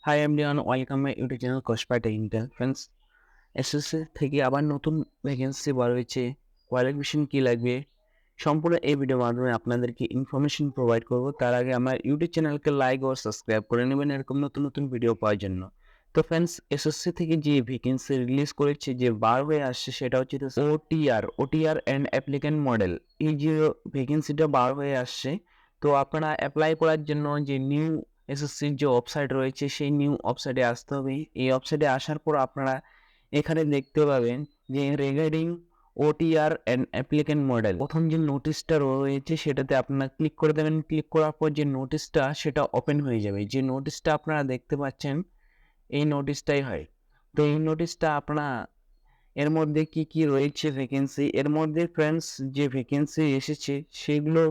High everyone, welcome my YouTube channel কোশপাটা Intel. Friends, SSC থেকে আবার নতুন ভ্যাকেন্সি বার হয়েছে। কোয়ালিফিকেশন কী লাগবে সম্পূর্ণ এই ভিডিওর মাধ্যমে আপনাদেরকে ইনফরমেশন প্রোভাইড করব। তার আগে আমার ইউটিউব চ্যানেলকে লাইক ও সাবস্ক্রাইব করে নেবেন এরকম নতুন নতুন ভিডিও পাওয়ার জন্য। তো ফ্রেন্ডস, এসএসসি থেকে যে ভ্যাকেন্সি রিলিজ করেছে, যে বার হয়ে আসছে, সেটা হচ্ছে ওটিআর অ্যান্ড অ্যাপ্লিক্যান্ট মডেল। এই যে ভ্যাকেন্সিটা বার হয়ে আসছে, তো আপনারা অ্যাপ্লাই করার জন্য যে নিউ এসএসসির যে ওয়েবসাইট রয়েছে, সেই নিউ ওয়েবসাইটে আসতে হবে। এই ওয়েবসাইটে আসার পর আপনারা এখানে দেখতে পাবেন যে regarding OTR and applicant model, প্রথম যে নোটিশটা রয়েছে সেটাতে আপনারা ক্লিক করে দেবেন। ক্লিক করার পর যে নোটিশটা সেটা ওপেন হয়ে যাবে। যে নোটিশটা আপনারা দেখতে পাচ্ছেন, এই নোটিশটাই হয়। তো এই নোটিশটা আপনারা এর মধ্যে কি কি রয়েছে ভ্যাকেন্সি, এর মধ্যে ফ্রেন্ডস যে ভ্যাকেন্সি এসেছে সেগুলো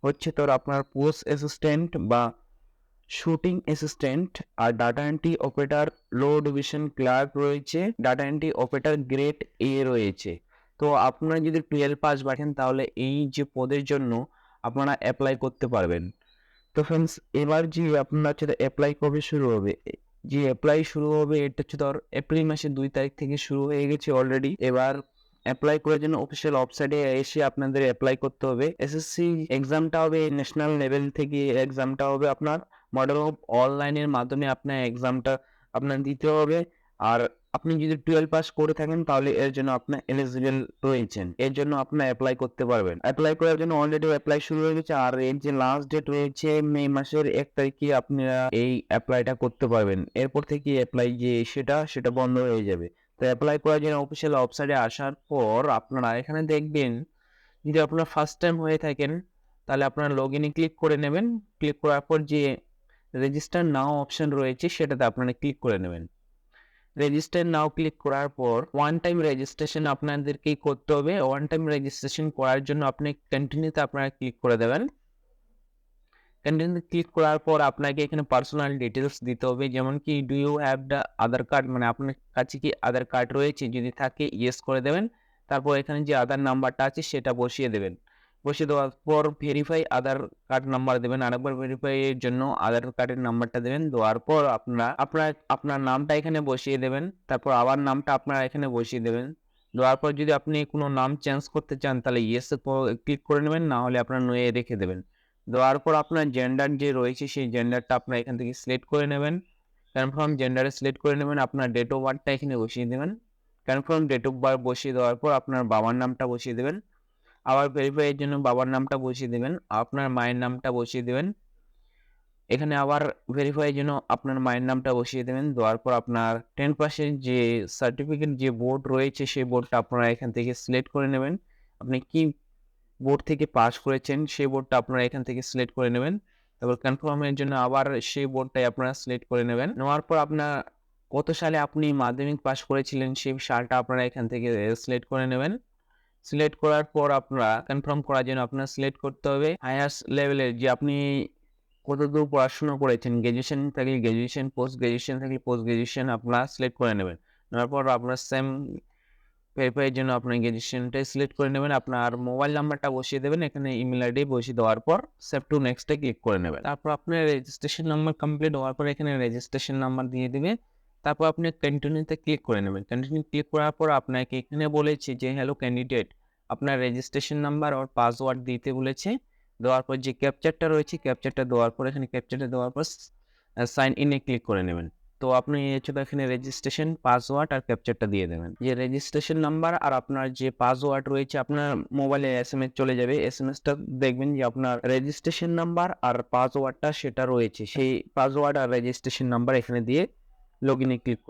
হচ্ছে তোর আপনার পোস্ট অ্যাসিস্ট্যান্ট বা শুটিং অ্যাসিস্ট্যান্ট, আর ডাটা এন্ট্রি অপারেটর লো ডিভিশন ক্লার্ক রয়েছে, data entry operator grade A রয়েছে। তো আপনারা যদি 12 পাস রাখেন তাহলে এই যে পদের জন্য আপনারা অ্যাপ্লাই করতে পারবেন। তো ফ্রেন্ডস, এবার যে আপনার হচ্ছে অ্যাপ্লাই কবে শুরু হবে, যে অ্যাপ্লাই শুরু হবে এটা হচ্ছে ধর এপ্রিল মাসের 2 তারিখ থেকে শুরু হয়ে গেছে অলরেডি। এবার অ্যাপ্লাই করার জন্য অফিসিয়াল ওয়েবসাইটে এসে আপনাদের অ্যাপ্লাই করতে হবে। এসএসসি এক্সামটা হবে ন্যাশনাল লেভেল থেকে, এক্সামটা হবে আপনার মডেল অফ অনলাইনের মাধ্যমে আপনার এক্সামটা আপনার দিতে হবে। আর আপনি যদি 12 পাস করে থাকেন তাহলে এর জন্য আপনার এলিজিবল রয়েছেন, এর জন্য আপনার অ্যাপ্লাই করতে পারবেন। অ্যাপ্লাই করার জন্য অলরেডি অ্যাপ্লাই শুরু হয়ে গেছে, আর এর যে লাস্ট ডেট রয়েছে মে মাসের 1 তারিখে আপনারা এই অ্যাপ্লাইটা করতে পারবেন। এরপর থেকে অ্যাপ্লাই যে সেটা বন্ধ হয়ে যাবে। তো অ্যাপ্লাই করার জন্য অফিসিয়াল ওয়েবসাইটে আসার পর আপনারা এখানে দেখবেন, যদি আপনারা ফার্স্ট টাইম হয়ে থাকেন তাহলে আপনারা লগ ইনে ক্লিক করে নেবেন। ক্লিক করার পর যে রেজিস্টার নাও অপশন রয়েছে সেটাতে আপনারা ক্লিক করে নেবেন। রেজিস্টার নাও ক্লিক করার পর ওয়ান টাইম রেজিস্ট্রেশন আপনাদেরকেই করতে হবে। ওয়ান টাইম রেজিস্ট্রেশন করার জন্য আপনি কন্টিনিউতে আপনারা ক্লিক করে দেবেন। কন্টিনিউতে ক্লিক করার পর আপনাকে এখানে পার্সোনাল ডিটেলস দিতে হবে, যেমন কি do you have the Aadhaar card, মানে আপনার কাছে কি আধার কার্ড রয়েছে, যদি থাকে ইয়েস করে দেবেন। তারপর এখানে যে আধার নাম্বারটা আছে সেটা বসিয়ে দেবেন। বসিয়ে দেওয়ার পর ভেরিফাই আধার কার্ড নাম্বার দেবেন। আরেকবার ভেরিফাই এর জন্য আধার কার্ডের নাম্বারটা দেবেন। দেওয়ার পর আপনার নামটা এখানে বসিয়ে দেবেন। তারপর আবার নামটা আপনারা এখানে বসিয়ে দেবেন। দেওয়ার পর যদি আপনি কোনো নাম চেঞ্জ করতে চান তাহলে ইয়েসে ক্লিক করে নেবেন, না হলে আপনার নয়ে রেখে দেবেন। দেওয়ার পর আপনার জেন্ডার যে রয়েছে সেই জেন্ডারটা আপনার এখান থেকে সিলেক্ট করে নেবেন। কনফার্ম জেন্ডারে সিলেক্ট করে নেবেন। আপনার ডেট অফ বার্থটা এখানে বসিয়ে দেবেন। কনফার্ম ডেট অফ বার্থ বসিয়ে দেওয়ার পর আপনার বাবার নামটা বসিয়ে দেবেন। আবার ভেরিফাই এর জন্য বাবার নামটা বসিয়ে দেবেন। আপনার মায়ের নামটা বসিয়ে দেবেন। এখানে আবার ভেরিফাই এর জন্য আপনার মায়ের নামটা বসিয়ে দেবেন। দেওয়ার পর আপনার 10 পাসের যে সার্টিফিকেট যে বোর্ড রয়েছে সেই বোর্ডটা আপনারা এখান থেকে সিলেক্ট করে নেবেন। আপনি কি বোর্ড থেকে পাস করেছেন সেই বোর্ডটা আপনারা এখান থেকে সিলেক্ট করে নেবেন। তারপর কনফার্মের জন্য আবার সেই বোর্ডটাই আপনারা সিলেক্ট করে নেবেন। নেওয়ার পর আপনার কত সালে আপনি মাধ্যমিক পাস করেছিলেন সেই সালটা আপনারা এখান থেকে সিলেক্ট করে নেবেন। সিলেক্ট করার পর আপনারা কনফার্ম করার জন্য আপনার সিলেক্ট করতে হবে হাইয়ার লেভেলের, যে আপনি কতদূর পড়াশোনা করেছেন। গ্র্যাজুয়েশন থাকলে গ্র্যাজুয়েশন, পোস্ট গ্র্যাজুয়েশন থাকলে পোস্ট গ্র্যাজুয়েশন আপনারা সিলেক্ট করে নেবেন। নেওয়ার পর আপনার সেম ভেরিফাই এর জন্য আপনার গ্র্যাজুয়েশনটাই সিলেক্ট করে নেবেন। আপনার মোবাইল নাম্বারটা বসিয়ে দেবেন। এখানে ইমেল আইডি বসিয়ে দেওয়ার পর সেভ টু নেক্সটে ক্লিক করে নেবেন। তারপর আপনার রেজিস্ট্রেশন নাম্বার কমপ্লিট হওয়ার পর এখানে রেজিস্ট্রেশন নাম্বার দিয়ে দিবে। তারপর আপনি কন্টিনিউতে ক্লিক করে নেবেন। কন্টিনিউ ক্লিক করার পর আপনাকে এখানে বলেছে যে হ্যালো ক্যান্ডিডেট, আপনার রেজিস্ট্রেশন নাম্বার আর পাসওয়ার্ড দিতে বলেছে। দেওয়ার পর যে ক্যাপচারটা রয়েছে ক্যাপচারটা দেওয়ার পর এখানে ক্যাপচারটা দেওয়ার পর সাইন ইনে ক্লিক করে নেবেন। তো আপনি এখানে রেজিস্ট্রেশন পাসওয়ার্ড আর ক্যাপচারটা দিয়ে দেবেন। যে রেজিস্ট্রেশন নাম্বার আর আপনার যে পাসওয়ার্ড রয়েছে আপনার মোবাইলে এসএমএস চলে যাবে। এসএমএসটা দেখবেন যে আপনার রেজিস্ট্রেশন নাম্বার আর পাসওয়ার্ডটা সেটা রয়েছে, সেই পাসওয়ার্ড আর রেজিস্ট্রেশন নাম্বার এখানে দিয়ে লগইনে ক্লিক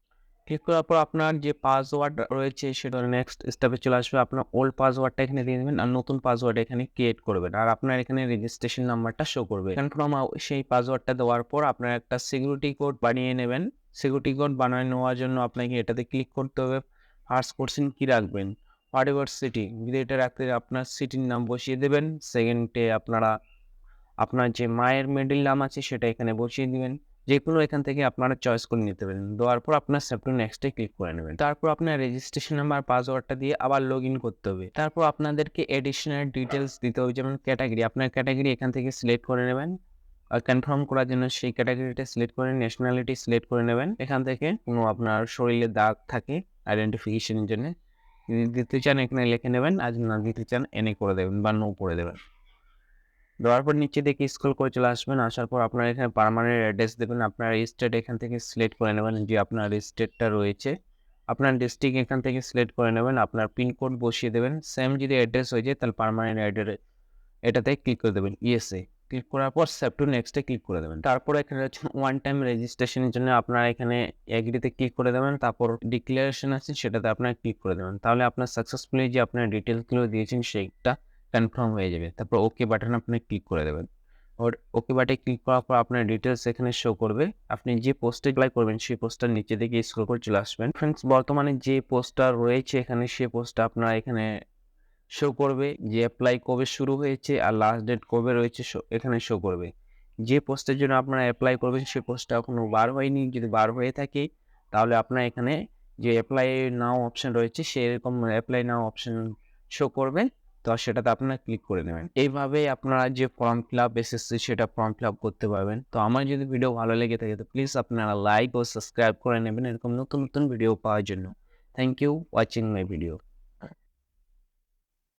করার পর আপনার যে পাসওয়ার্ড রয়েছে সেটা নেক্সট স্টেপে চলে আসবে। আপনার ওল্ড পাসওয়ার্ডটা এখানে দিয়ে দেবেন আর নতুন পাসওয়ার্ড এখানে ক্রিয়েট করবেন। আর আপনার এখানে রেজিস্ট্রেশন নাম্বারটা শো করবে। কনফার্ম সেই পাসওয়ার্ডটা দেওয়ার পর আপনার একটা সিকিউরিটি কোড বানিয়ে নেবেন। সিকিউরিটি কোড বানিয়ে নেওয়ার জন্য আপনাকে এটাতে ক্লিক করতে হবে। ফার্স্ট কোশ্চেন কি রাখবেন, হোয়াট এভার সিটি, যদি এটা রাখতে আপনার সিটির নাম বসিয়ে দেবেন। সেকেন্ডে আপনার যে মায়ের মিডল নাম আছে সেটা এখানে বসিয়ে দিবেন। যেকোনো এখান থেকে আপনারা চয়েস করে নিতে পারেন। দেওয়ার পর আপনার সেভ টু নেক্সটে ক্লিক করে নেবেন। তারপর আপনার রেজিস্ট্রেশন নাম্বার পাসওয়ার্ডটা দিয়ে আবার লগ ইন করতে হবে। তারপর আপনাদেরকে এডিশনাল ডিটেলস দিতে হবে, যেমন ক্যাটাগরি, আপনার ক্যাটাগরি এখান থেকে সিলেক্ট করে নেবেন। কনফার্ম করার জন্য সেই ক্যাটাগরিটা সিলেক্ট করে ন্যাশনালিটি সিলেক্ট করে নেবেন। এখান থেকে কোনো আপনার শরীরে দাগ থাকে আইডেন্টিফিকেশনের জন্য যদি দিতে চান এখানে লিখে নেবেন, আর যদি না দিতে চান এনে করে দেবেন বা নো করে দেবেন। দেওয়ার পর নিচে দিকে স্ক্রল করে চলে আসবেন। আসার পর আপনারা এখানে পার্মানেন্ট অ্যাড্রেস দেবেন। আপনার স্টেট এখান থেকে সিলেক্ট করে নেবেন যে আপনার স্টেটটা রয়েছে। আপনার ডিস্ট্রিক্ট এখান থেকে সিলেক্ট করে নেবেন। আপনার পিনকোড বসিয়ে দেবেন। সেম যদি অ্যাড্রেস হয়ে যায় তাহলে পার্মানেন্ট অ্যাড্রেস এটাতে ক্লিক করে দেবেন ইয়েসে। ক্লিক করার পর সেভ টু নেক্সটে ক্লিক করে দেবেন। তারপর এখানে হচ্ছে ওয়ান টাইম রেজিস্ট্রেশনের জন্য আপনারা এখানে এগ্রিতে ক্লিক করে দেবেন। তারপর ডিক্লারেশন আছে সেটাতে আপনারা ক্লিক করে দেবেন। তাহলে আপনার সাকসেসফুলি যে আপনার ডিটেলসগুলো দিয়েছেন সেইটা কনফার্ম হয়ে যাবে। তারপর ওকে বাটনে আপনি ক্লিক করে দেবেন। ওকে বাটনে ক্লিক করার পর আপনার ডিটেলস এখানে শো করবে। আপনি যে পোস্টে অ্যাপ্লাই করবেন সেই পোস্টটার নিচে দিকে স্ক্রল করে চলে আসবেন। ফ্রেন্ডস, বর্তমানে যে পোস্টটা রয়েছে এখানে সেই পোস্টটা আপনারা এখানে শো করবে যে অ্যাপ্লাই কবে শুরু হয়েছে আর লাস্ট ডেট কবে রয়েছে এখানে শো করবে। যে পোস্টের জন্য আপনারা অ্যাপ্লাই করবেন সেই পোস্টটা এখনও বার হয়নি, যদি বার হয়ে থাকে তাহলে আপনার এখানে যে অ্যাপ্লাই নাও অপশন রয়েছে সেরকম অ্যাপ্লাই নাও অপশন শো করবে, তো সেটাতে আপনারা ক্লিক করে নেবেন। এইভাবে আপনারা যে ফর্ম ফিল আপ এসএসসি সেটা ফর্ম ফিল আপ করতে পারবেন। তো আমার যদি ভিডিও ভালো লেগে থাকে তো প্লিজ আপনারা লাইক ও সাবস্ক্রাইব করে নেবেন এরকম নতুন নতুন ভিডিও পাওয়ার জন্য। Thank you watching my video.